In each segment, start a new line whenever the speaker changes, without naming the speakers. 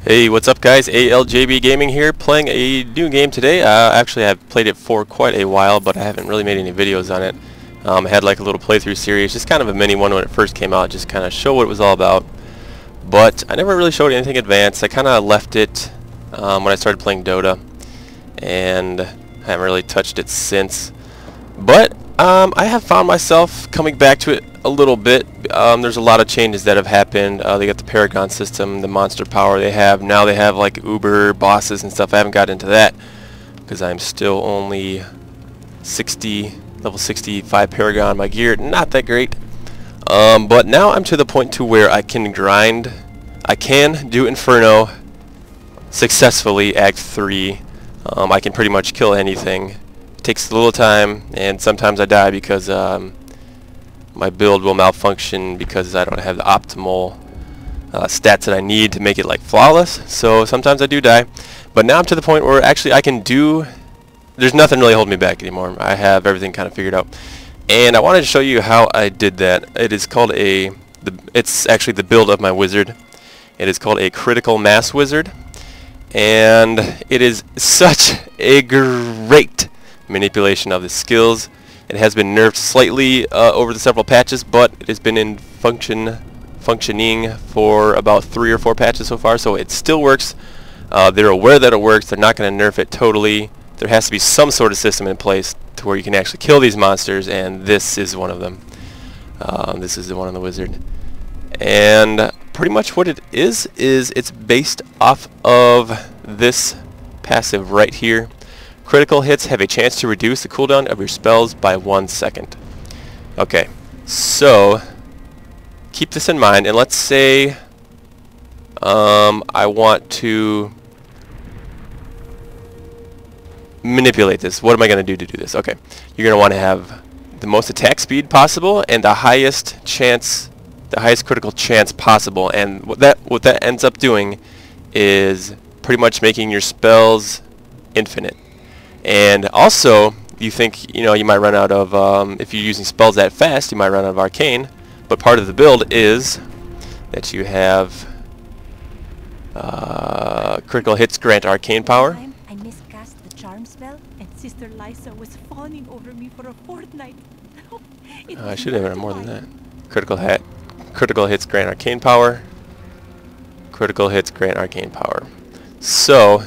Hey, what's up guys? ALJB Gaming here, playing a new game today. Actually, I've played it for quite a while, but I haven't really made any videos on it. I had like a little playthrough series, just kind of a mini one when it first came out, just kind of show what it was all about. But I never really showed anything advanced. I kind of left it when I started playing Dota, and I haven't really touched it since. But I have found myself coming back to it a little bit. There's a lot of changes that have happened. They got the Paragon system, the monster power they have. Now they have like Uber bosses and stuff. I haven't got into that because I'm still only level 65 Paragon. My gear, not that great. But now I'm to the point to where I can grind. I can do Inferno successfully, Act 3. I can pretty much kill anything. It takes a little time, and sometimes I die because my build will malfunction because I don't have the optimal stats that I need to make it like flawless. So sometimes I do die. But now I'm to the point where actually I can do... There's nothing really holding me back anymore. I have everything kind of figured out. And I wanted to show you how I did that. It is called it's actually the build of my wizard. It is called a critical mass wizard. And it is such a great manipulation of the skills. It has been nerfed slightly over the several patches, but it has been in functioning for about 3 or 4 patches so far, so it still works. They're aware that it works. They're not going to nerf it totally. There has to be some sort of system in place to where you can actually kill these monsters, and this is one of them. This is the one on the wizard. And pretty much what it is it's based off of this passive right here. Critical hits have a chance to reduce the cooldown of your spells by 1 second. Okay, so keep this in mind, and let's say I want to manipulate this. What am I going to do this? Okay, you're going to want to have the most attack speed possible and the highest critical chance possible. And what that ends up doing is pretty much making your spells infinite. And also, you think, you might run out of, if you're using spells that fast, you might run out of arcane. But part of the build is that you have critical hits grant arcane power.
I miscast the charm spell, and Sister Lysa was fawning over me for a fortnight.
I should have done more than that. Critical hits grant arcane power. Critical hits grant arcane power. So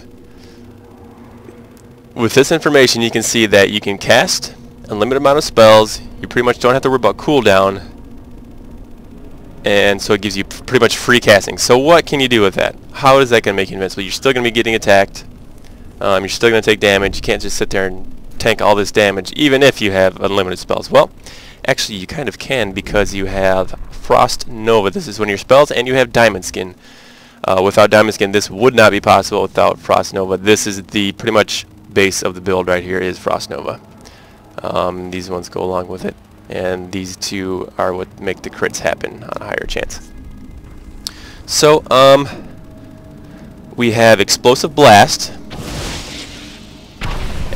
with this information, you can see that you can cast an unlimited amount of spells. You pretty much don't have to worry about cooldown, and so it gives you pretty much free casting. So what can you do with that? How is that going to make you invincible? You're still going to be getting attacked. You're still going to take damage. You can't just sit there and tank all this damage, even if you have unlimited spells. Well, actually, you kind of can, because you have Frost Nova. This is one of your spells, and you have Diamond Skin. Without Diamond Skin, this would not be possible without Frost Nova. This is the pretty much base of the build right here is Frost Nova. These ones go along with it, and these two are what make the crits happen on a higher chance. So we have Explosive Blast,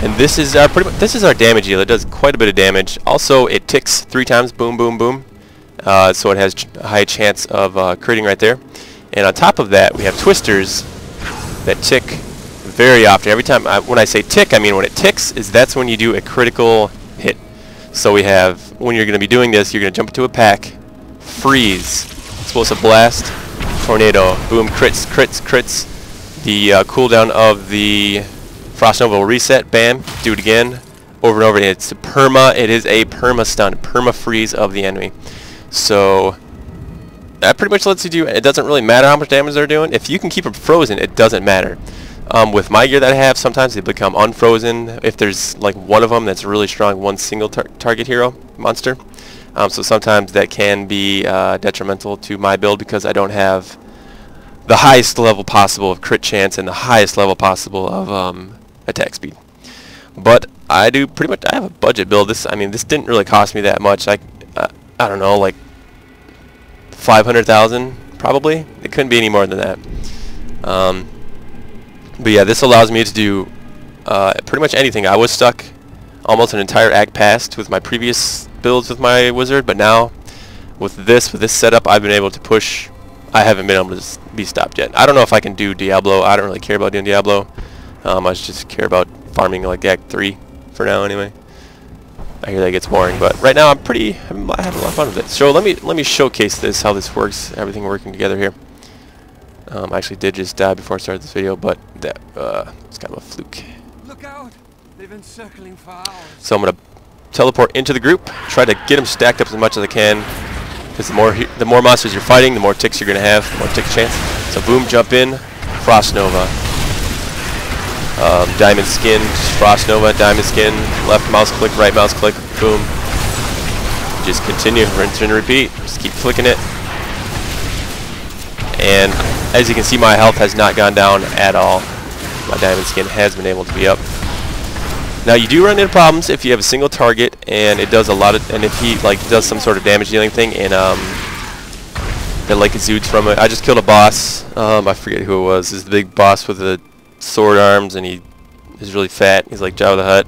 and this is our our damage deal. It does quite a bit of damage. Also, it ticks 3 times, boom, boom, boom. So it has a high chance of critting right there. And on top of that, we have Twisters that tick very often. Every time, when I say tick, I mean when it ticks, that's when you do a critical hit. So we have, when you're going to be doing this, you're going to jump into a pack, freeze, explosive blast, tornado, boom, crits, crits, crits. The cooldown of the Frost Nova will reset, bam, do it again, over and over. It's it is a perma stun, perma freeze of the enemy. So that pretty much lets you do, it doesn't really matter how much damage they're doing. If you can keep them frozen, it doesn't matter. With my gear that I have, sometimes they become unfrozen if there's like one of them that's really strong, one single target hero monster. So sometimes that can be detrimental to my build because I don't have the highest level possible of crit chance and the highest level possible of attack speed. But I do pretty much, I have a budget build. This didn't really cost me that much. I don't know, like 500,000 probably. It couldn't be any more than that. But yeah, this allows me to do pretty much anything. I was stuck almost an entire act past with my previous builds with my wizard, but now with this setup, I've been able to push I haven't been able to be stopped yet. I don't know if I can do Diablo. I don't really care about doing Diablo. I just care about farming like Act 3 for now anyway. I hear that gets boring, but right now I have a lot of fun with it. So let me showcase this, how this works, everything working together here. I actually did just die before I started this video, but that it's kind of a fluke.
Look out! They've been circling for hours.
So I'm gonna teleport into the group, try to get them stacked up as much as I can, because the more monsters you're fighting, the more ticks you're gonna have, the more tick chance. So boom, jump in, Frost Nova. Diamond skin, Frost Nova, diamond skin, left mouse click, right mouse click, boom. Just continue, rinse and repeat. Just keep flicking it. And as you can see, my health has not gone down at all. My diamond skin has been able to be up. Now you do run into problems if you have a single target and it does a lot of, and if he like does some sort of damage dealing thing and it like exudes from it. I just killed a boss. I forget who it was. This is the big boss with the sword arms, and he is really fat. He's like Jabba the Hutt,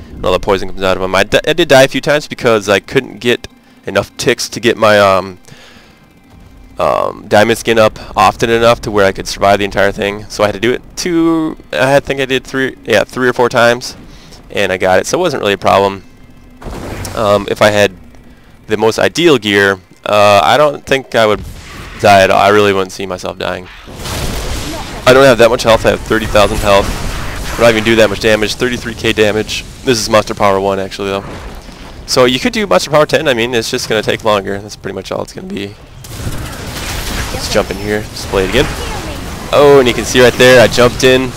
and all the poison comes out of him. I did die a few times because I couldn't get enough ticks to get my diamond skin up often enough to where I could survive the entire thing. So I had to do it I think I did three or four times, and I got it. So it wasn't really a problem. If I had the most ideal gear, I don't think I would die at all. I really wouldn't see myself dying. I don't have that much health. I have 30,000 health. I don't even do that much damage. 33k damage. This is Monster Power 1 actually though. So you could do Monster Power 10. I mean, it's just going to take longer. That's pretty much all it's going to be. Let's jump in here. Just play it again. Oh, and you can see right there, I jumped in.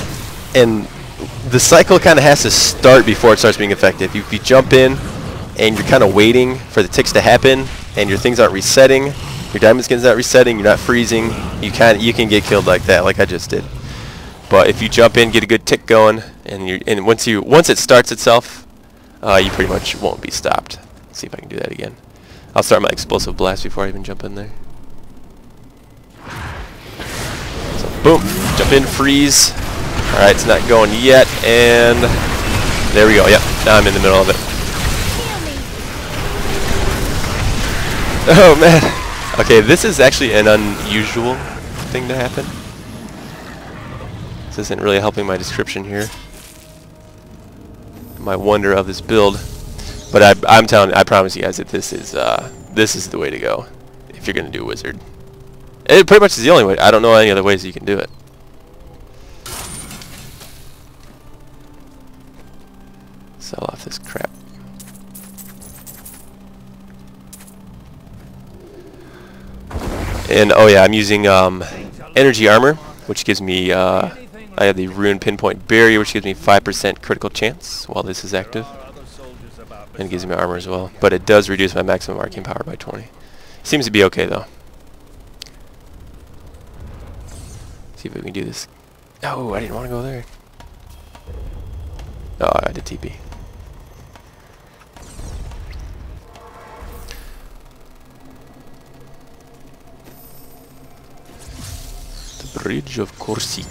And the cycle kind of has to start before it starts being effective. If you jump in and you're kind of waiting for the ticks to happen and your things aren't resetting, your diamond skin's not resetting, you're not freezing, you can get killed like that, like I just did. But if you jump in, get a good tick going, and once it starts itself, you pretty much won't be stopped. Let's see if I can do that again. I'll start my explosive blast before I even jump in there. So boom, jump in, freeze. All right, it's not going yet, and there we go. Yep, now I'm in the middle of it. Oh man. Okay, this is actually an unusual thing to happen. This isn't really helping my description here, my wonder of this build. But I promise you guys that this is the way to go if you're gonna do wizard. It pretty much is the only way. I don't know any other ways you can do it. Sell off this crap. And oh yeah, I'm using energy armor, which gives me I have the rune pinpoint barrier, which gives me 5% critical chance while this is active, and it gives me armor as well. But it does reduce my maximum arcane power by 20. Seems to be okay though. See if we can do this. Oh, I didn't want to go there. Oh, I did TP. Bridge of Corsic.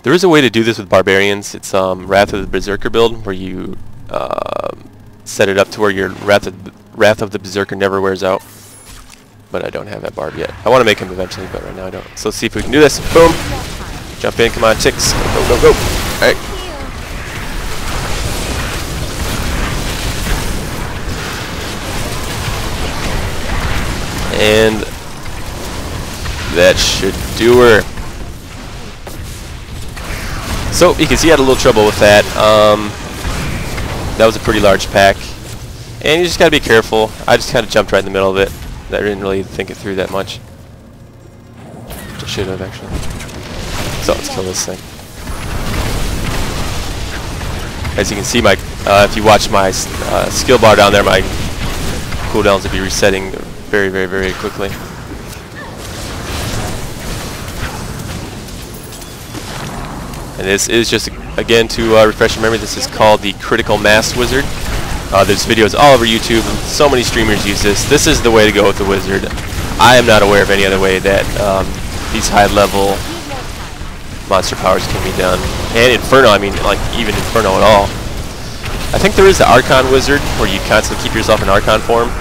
There is a way to do this with barbarians. It's Wrath of the Berserker build, where you set it up to where your Wrath of the Berserker never wears out. But I don't have that barb yet. I want to make him eventually, but right now I don't. So let's see if we can do this. Boom! Jump in, come on, ticks. Go, go, go. Alright. And that should do her. So you can see I had a little trouble with that. That was a pretty large pack, and you just gotta be careful. I just kind of jumped right in the middle of it. I didn't really think it through that much. Which I should have actually. So let's kill this thing. As you can see, my if you watch my skill bar down there, my cooldowns will be resetting very, very, very quickly. And this is just, again, to refresh your memory, this is called the Critical Mass Wizard. There's videos all over YouTube. So many streamers use this. This is the way to go with the wizard. I am not aware of any other way that these high-level monster powers can be done. And Inferno, I mean, like, even Inferno at all. I think there is the Archon Wizard, where you constantly keep yourself in Archon form.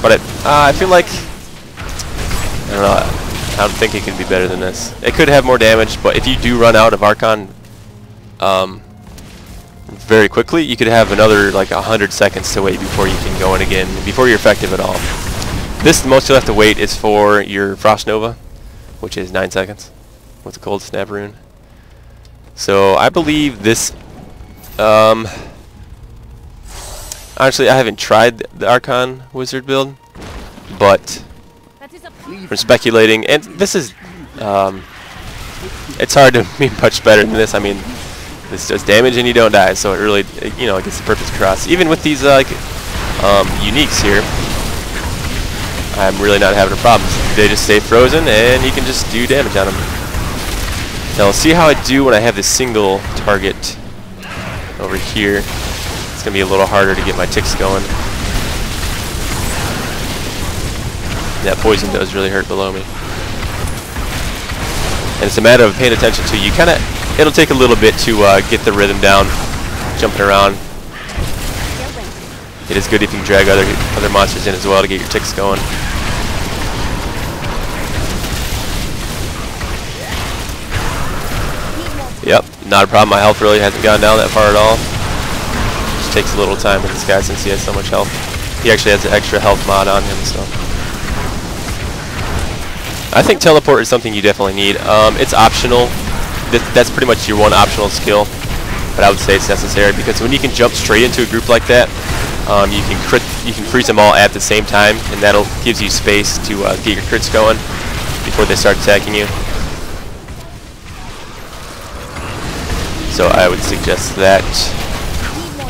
But I feel like, I don't know, I don't think it could be better than this. It could have more damage, but if you do run out of Archon very quickly, you could have another like 100 seconds to wait before you can go in again, before you're effective at all. This, the most you'll have to wait is for your Frost Nova, which is 9 seconds with the Cold Snap rune. So I believe this, honestly I haven't tried the Archon Wizard build, but from speculating, and this is, it's hard to be much better than this. I mean, this does damage and you don't die, so it really, you know, it gets the perfect cross. Even with these uniques here, I'm really not having a problem. They just stay frozen and you can just do damage on them. Now we'll see how I do when I have this single target over here. It's going to be a little harder to get my ticks going. That poison does really hurt below me. And it's a matter of paying attention to, you kind of, it'll take a little bit to get the rhythm down, jumping around. It is good if you can drag other monsters in as well to get your ticks going. Yep, not a problem. My health really hasn't gone down that far at all. Just takes a little time with this guy since he has so much health. He actually has an extra health mod on him, so. I think teleport is something you definitely need. It's optional. That's pretty much your one optional skill, but I would say it's necessary because when you can jump straight into a group like that, you can freeze them all at the same time, and that'll gives you space to get your crits going before they start attacking you. So I would suggest that,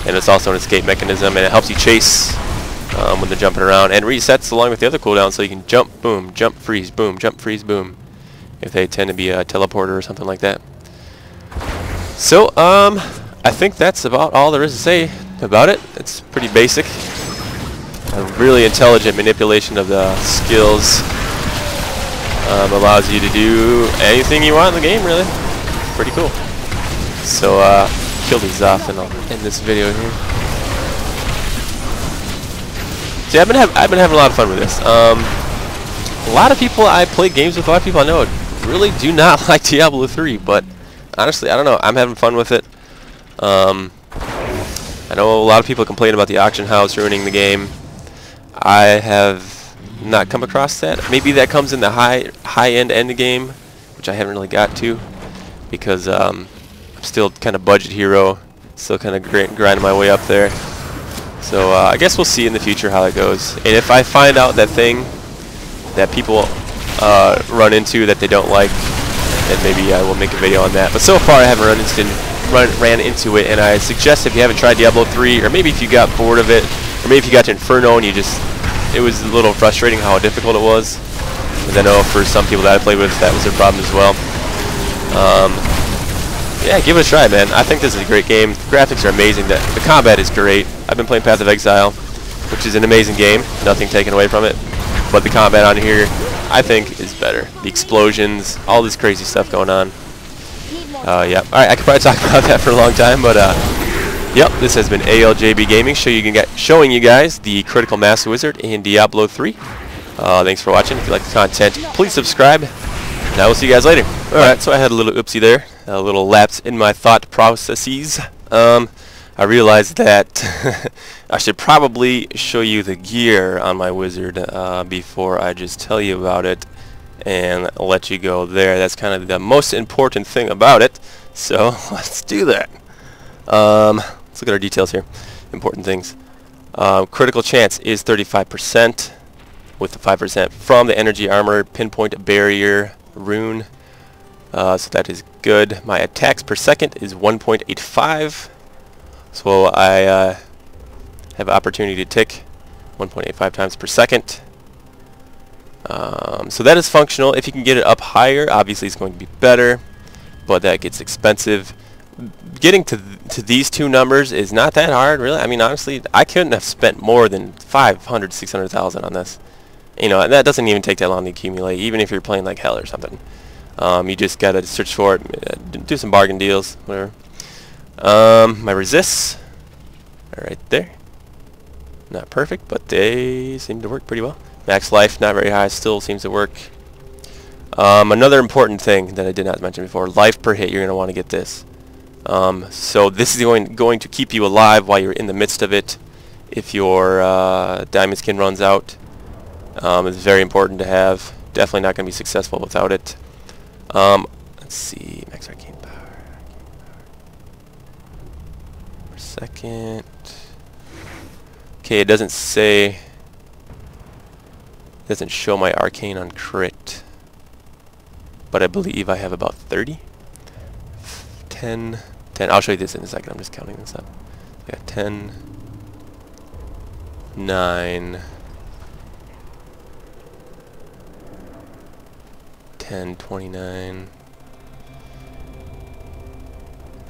and it's also an escape mechanism, and it helps you chase when they're jumping around, and resets along with the other cooldowns, so you can jump, boom, jump, freeze, boom, jump, freeze, boom, if they tend to be a teleporter or something like that. So I think that's about all there is to say about it. It's pretty basic. A really intelligent manipulation of the skills allows you to do anything you want in the game, really. Pretty cool. So kill these off and I'll end this video here. See, I've been having a lot of fun with this. A lot of people I play games with, a lot of people I know really do not like Diablo 3, but honestly, I don't know. I'm having fun with it. I know a lot of people complain about the auction house ruining the game. I have not come across that. Maybe that comes in the high-end end game, which I haven't really got to, because I'm still kind of budget hero, still kind of grinding my way up there. So I guess we'll see in the future how it goes. And if I find out that thing that people run into that they don't like, then maybe I will make a video on that. But so far I haven't ran into it, and I suggest if you haven't tried Diablo 3, or maybe if you got bored of it, or maybe if you got to Inferno and it was a little frustrating how difficult it was. Because I know for some people that I played with, that was their problem as well. Yeah, give it a try, man. I think this is a great game. The graphics are amazing. The combat is great. I've been playing Path of Exile, which is an amazing game. Nothing taken away from it. But the combat on here, I think, is better. The explosions, all this crazy stuff going on. Yeah. Alright, I could probably talk about that for a long time, but yep, this has been ALJB Gaming, showing you guys the Critical Mass Wizard in Diablo 3. Thanks for watching. If you like the content, please subscribe, and I will see you guys later. Alright, so I had a little oopsie there, a little lapse in my thought processes. I realized that I should probably show you the gear on my wizard before I just tell you about it and let you go there. That's kind of the most important thing about it, so let's do that. Let's look at our details here. Important things. Critical chance is 35% with the 5% from the energy armor pinpoint barrier rune, so that is good. My attacks per second is 1.85, so I have opportunity to tick 1.85 times per second. So that is functional. If you can get it up higher, obviously it's going to be better, but that gets expensive. Getting to these two numbers is not that hard, really. I mean, honestly, I couldn't have spent more than 500, 600,000 on this. You know, and that doesn't even take that long to accumulate, even if you're playing like hell or something. You just gotta search for it, do some bargain deals, whatever. My resists are right there. Not perfect, but they seem to work pretty well. Max life, not very high, still seems to work. Another important thing that I did not mention before, life per hit, you're going to want to get this. So this is going to keep you alive while you're in the midst of it. If your diamond skin runs out, it's very important to have. Definitely not going to be successful without it. Let's see, max arcane power. Per second. Okay, it doesn't say, doesn't show my arcane on crit, but I believe I have about 30. 10. I'll show you this in a second. I'm just counting this up. I got 10, 9, 10, 29.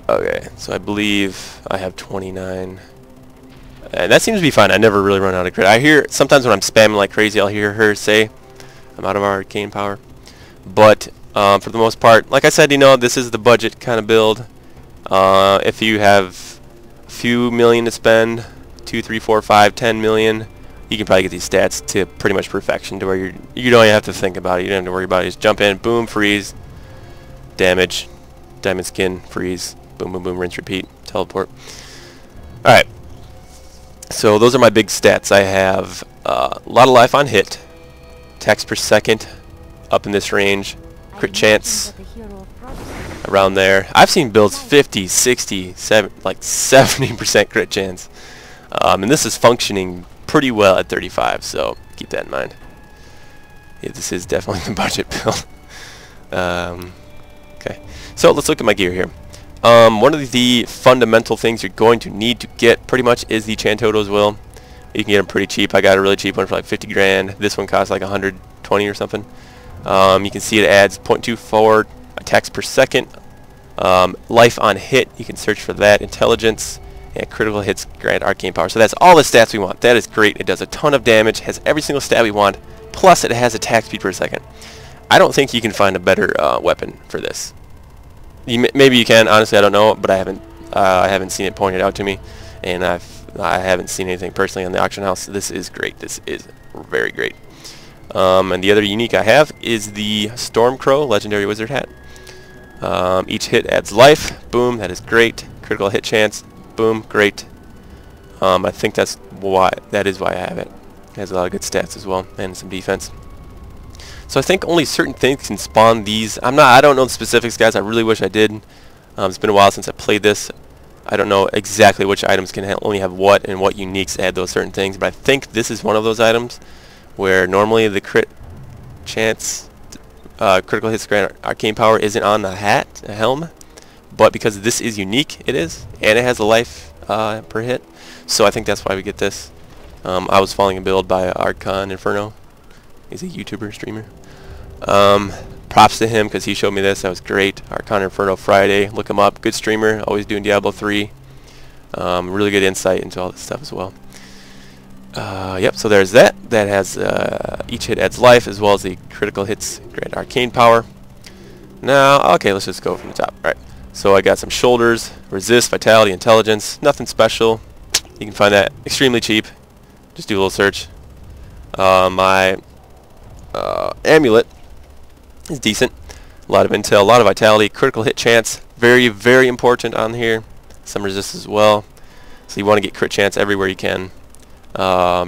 Okay, so I believe I have 29. And that seems to be fine. I never really run out of crit. I hear sometimes when I'm spamming like crazy, I'll hear her say I'm out of arcane power. But for the most part, like I said, you know, this is the budget kind of build. If you have a few million to spend, 2, 3, 4, 5, 10 million, you can probably get these stats to pretty much perfection to where you don't even have to think about it. You don't have to worry about it. Just jump in, boom, freeze, damage, diamond skin, freeze, boom, boom, boom, rinse, repeat, teleport. All right. So those are my big stats. I have a lot of life on hit, attacks per second, up in this range, crit chance around there. I've seen builds 50, 60, 70% crit chance, and this is functioning pretty well at 35. So keep that in mind. Yeah, this is definitely the budget build. Okay, so let's look at my gear here. One of the fundamental things you're going to need to get pretty much is the Chantoto as well. You can get them pretty cheap. I got a really cheap one for like 50 grand. This one costs like 120 or something. You can see it adds 0.24 attacks per second. Life on hit, you can search for that. Intelligence and critical hits grant arcane power. So that's all the stats we want. That is great. It does a ton of damage, has every single stat we want, plus it has attack speed per second. I don't think you can find a better weapon for this. Maybe you can. Honestly, I don't know, but I haven't seen it pointed out to me, and I haven't seen anything personally on the auction house. This is great. This is very great. And the other unique I have is the Storm Crow Legendary Wizard Hat. Each hit adds life. Boom. That is great. Critical hit chance. Boom. Great. I think that is why I have it. It has a lot of good stats as well, and some defense. So I think only certain things can spawn these. I don't know the specifics, guys. I really wish I did. It's been a while since I played this. I don't know exactly which items can only have what and what uniques add those certain things, but I think this is one of those items where normally the crit chance, critical hits grant arcane power isn't on the hat, a helm, but because this is unique, it is, and it has a life per hit. So I think that's why we get this. I was following a build by Archon Inferno. He's a YouTuber, streamer. Props to him because he showed me this. That was great. Archon Inferno Friday. Look him up. Good streamer. Always doing Diablo 3. Really good insight into all this stuff as well. Yep, so there's that. That has each hit adds life as well as the critical hits grant arcane power. Now, okay, let's just go from the top. Alright, so I got some shoulders, resist, vitality, intelligence. Nothing special. You can find that extremely cheap. Just do a little search. My amulet is decent. A lot of intel, a lot of vitality, critical hit chance, very, very important on here. Some resist as well. So you want to get crit chance everywhere you can.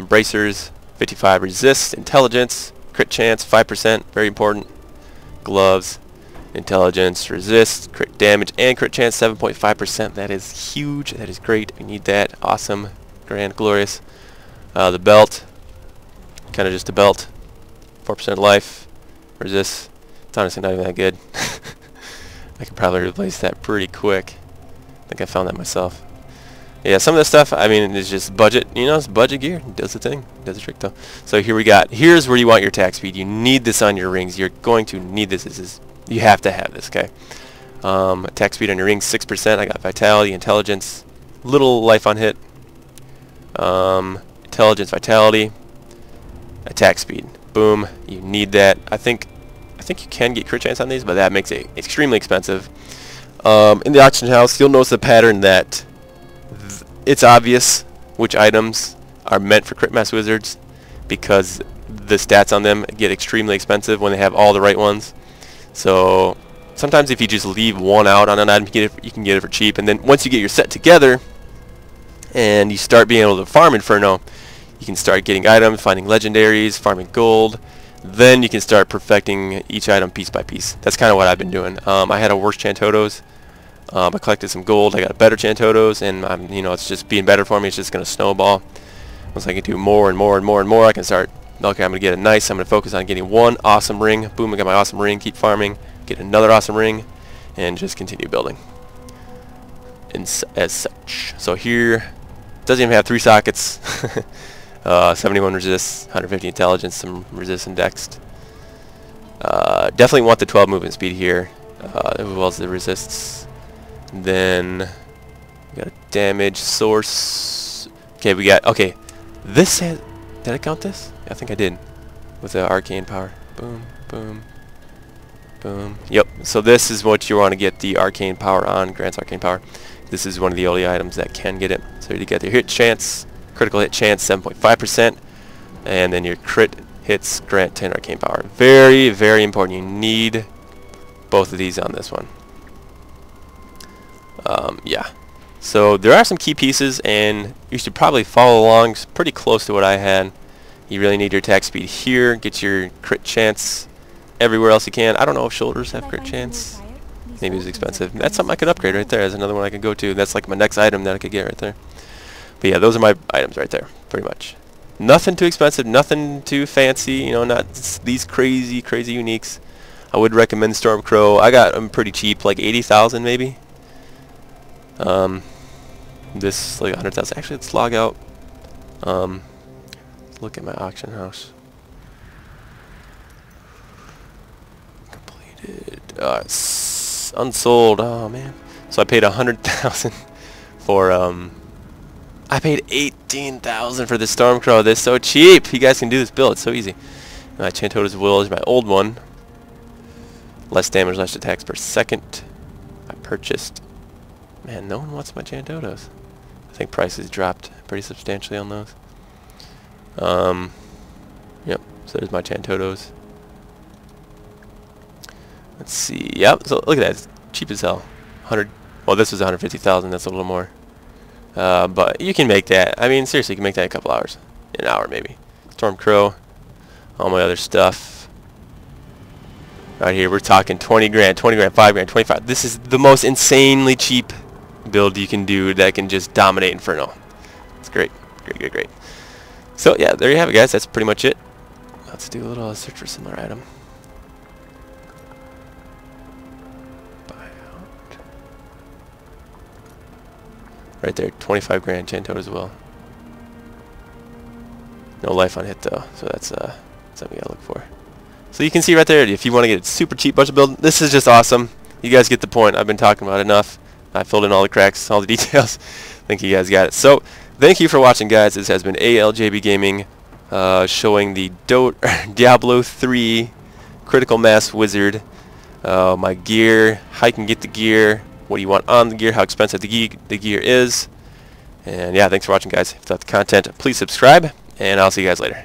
Bracers, 55 resist, intelligence, crit chance, 5%, very important. Gloves, intelligence, resist, crit damage, and crit chance, 7.5%. That is huge. That is great. We need that. Awesome. Grand, glorious. The belt, kind of just a belt. 4% life, resist. It's honestly not even that good. I could probably replace that pretty quick. I think I found that myself. Yeah, some of this stuff, I mean, it's just budget. You know, it's budget gear. It does the thing. It does the trick, though. So here we got. Here's where you want your attack speed. You need this on your rings. You're going to need this. You have to have this, okay? Attack speed on your rings, 6%. I got vitality, intelligence, little life on hit. Intelligence, vitality, attack speed. Boom. You need that. I think you can get crit chance on these, but that makes it extremely expensive. In the auction house, you'll notice the pattern that it's obvious which items are meant for crit mass wizards because the stats on them get extremely expensive when they have all the right ones. So sometimes if you just leave one out on an item, you can get it for cheap. And then once you get your set together and you start being able to farm Inferno, you can start getting items, finding legendaries, farming gold. Then you can start perfecting each item piece by piece. That's kind of what I've been doing. I had a worse Chantotos. I collected some gold. I got better Chantotos, and it's just being better for me. It's just going to snowball. Once I can do more and more and more and more, I can start. Okay, I'm going to get a nice. I'm going to focus on getting one awesome ring. Boom! I got my awesome ring. Keep farming. Get another awesome ring, and just continue building. As such. So here, doesn't even have 3 sockets. 71 resist, 150 intelligence, some resist and dex. Definitely want the 12 movement speed here, as well as the resists. Then we got a damage source. Okay, we got this has. Did I count this? I think I did. With the arcane power. Boom, boom, boom. Yep. So this is what you want to get the arcane power on. Grants arcane power. This is one of the only items that can get it. So you get the hit chance. Critical hit chance 7.5%, and then your crit hits grant 10 arcane power. Very, very important. You need both of these on this one. Yeah. So there are some key pieces, and you should probably follow along. It's pretty close to what I had. You really need your attack speed here. Get your crit chance everywhere else you can. I don't know if shoulders have crit chance. Maybe it's expensive. That's something I could upgrade right there. That's another one I could go to. That's like my next item that I could get right there. But yeah, those are my items right there, pretty much. Nothing too expensive, nothing too fancy, not these crazy uniques. I would recommend Stormcrow. I got them pretty cheap, like 80,000 maybe. This like 100,000. Actually, let's log out. Let's look at my auction house. Completed. It's unsold. Oh man. So I paid 100,000 for I paid 18,000 for the Stormcrow. This is so cheap. You guys can do this build. It's so easy. My Chantota's Will is my old one. Less damage, less attacks per second. I purchased. Man, no one wants my Chantotas. I think prices dropped pretty substantially on those. Yep. So there's my Chantotos. Let's see. Yep. So look at that. It's cheap as hell. 100. Well, this was 150,000. That's a little more. But you can make that. I mean, seriously, you can make that in a couple hours. An hour, maybe. Stormcrow. All my other stuff. Right here, we're talking 20 grand, 20 grand, 5 grand, 25. This is the most insanely cheap build you can do that can just dominate Inferno. It's great. Great, great, great. So, yeah, there you have it, guys. That's pretty much it. Let's do a little search for a similar item. Right there, 25 grand Chantotas as well. No life on hit though, so that's something you gotta look for. So you can see right there, if you want to get a super cheap budget build, this is just awesome. You guys get the point. I've been talking about it enough. I filled in all the cracks, all the details. I think you guys got it. So thank you for watching, guys. This has been ALJB Gaming, showing the Diablo 3 Critical Mass Wizard. My gear, how you can get the gear, what do you want on the gear, how expensive the gear is. And yeah, thanks for watching, guys. If you thought the content, please subscribe, and I'll see you guys later.